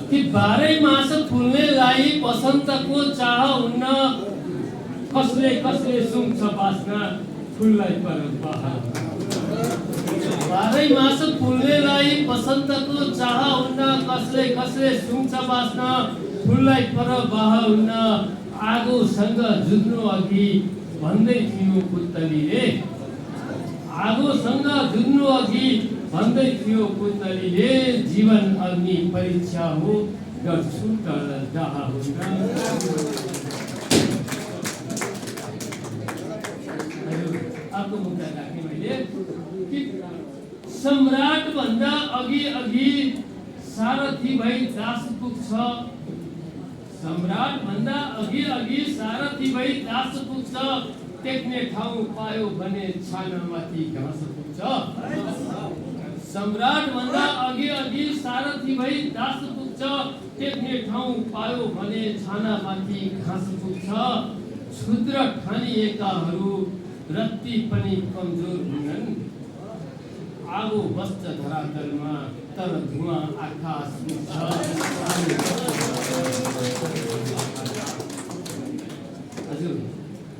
कि बाह्रै मास फुल्नेलाई वसन्तको चाह हुन्न, कसले कसले सुन्छ बास्ना फुललाई पर बहार। बाह्रै मास फुल्नेलाई वसन्तको चाह हुन्न, कसले कसले सुन्छ बास्ना फुललाई पर बहार हुन्न। आगोसँग जुझ्नु अघि भन्दै थियो पुतलीले, आगोसँग जुझ्नु अघि भन्दै थियो पुतलीले, जीवन अग्नि परीक्षा हो गर्छु तर दाह हुन्न। अर्को मुद्दा राखेँ मैले कि सम्राट भन्दा अघि अघि सारथी भई दास पुग्छ, सम्राट भन्दा अघि अघि सारथी भई दास पुग्छ, टेक्ने ठाउँ पायो भने छानामाथि घाँस पुग्छ। सम्राट भन्दा अघि अघि सारथी भई दास पुग्छ, टेक्ने ठाउँ पायो भने छानामाथि घाँस पुग्छ। क्षुद्र ठानिएकाहरू रत्ती पनि कमजोर हुन्छन्, आगो बस्छ धरातलमा तर धुवाँ आकाश पुग्छ। हजुर,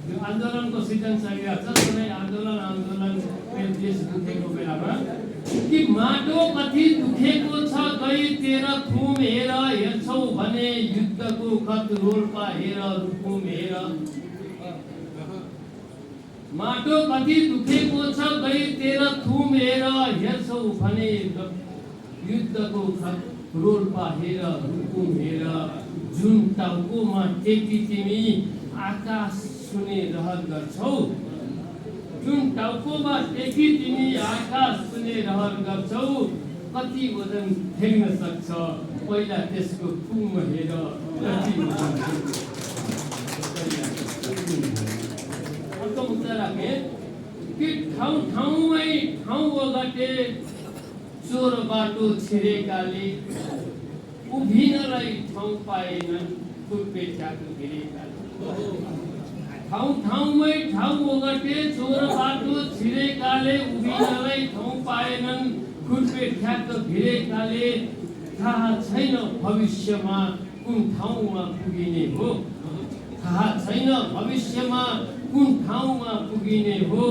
यो आन्दोलनको सिजन चलिरहेको छ। कुनै आन्दोलन देश दुखेको बेलामा कि माटो कति दुखेको छ गई तेरा थुम हेर, हेर्छौ भने युद्धको कत रोल्पा हेर रुकुम हेर। माटो कति दुखेको छ गई तेरा थुम हेर, हेर्छौ भने युद्धको खत रोल्पा हेर रुकुम हेर। जुन टाउकोमा टेकी तिमी आकाश सुने रहर गर्छौ, जुन टाउकोमा टेकी तिमी आकाश सुने रहर गर्छौ, कति वजन ठेक्न सक्छ पहिला त्यसको थुम हेर कति वजन। अर्को मुद्दा राखेँ कि ठाउँ ठाउँमै ठाउँ ओगटे चोर बाटो छिरेकाले, उभिनलाई ठाउँ पाएनन् खुर्पेट्याको भिरेकाले। ठाउँ ठाउँमै ठाउँ ओगटे चोर बाटो छिरेकाले, उभिनलाई ठाउँ पाएनन् खुर्पेट्याको भिरेकाले। थाहा छैन भविष्यमा कुन ठाउँमा पुगिने हो, थाहा छैन भविष्यमा कुन ठाउँमा पुगिने हो।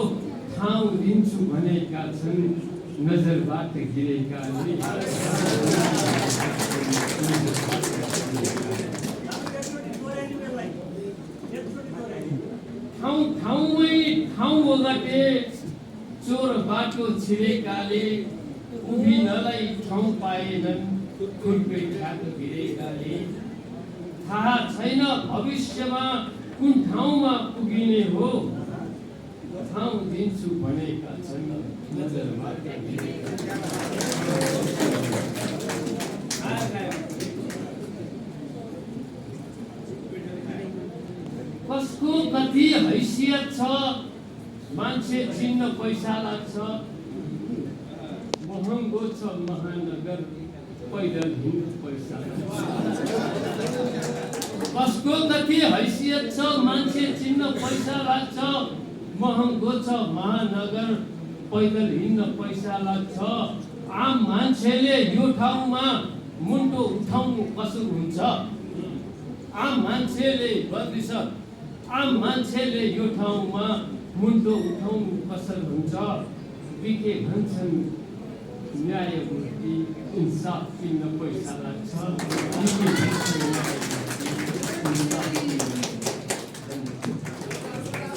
ठाउँ दिन्छु भनेका छन् नजरबाट गिरेकाले। ठाउँ ठाउँमै ठाउँ ओगटे चोर बाटो छिरेकाले, उभिनलाई ठाउँ पाएनन् खुर्पेट्याको भिरेकाले। थाहा छैन भविष्यमा कुन ठाउँमा पुगिने हो, ठाउँ दिन्छु भनेका छन् नजरबाट कसको कति हैसियत छ मान्छे चिन्न पैसा लाग्छ, महँगो छ महानगर पैदल हिँड्नु पैसा लाग्छ। कसको कति हैसियत छ मान्छे चिन्न पैसा लाग्छ, महँगो छ महानगर पैदल हिँड्न पैसा लाग्छ। आम मान्छेले यो ठाउँमा मुन्टो उठाउनु कसो हुन्छ, आम मान्छेले बद्रिछ, आम मान्छेले यो ठाउँमा मुन्टो उठाउनु कसर हुन्छ। बिके भन्छन् न्यायमूर्ति इन्साफ किन्न पैसा लाग्छ, बिके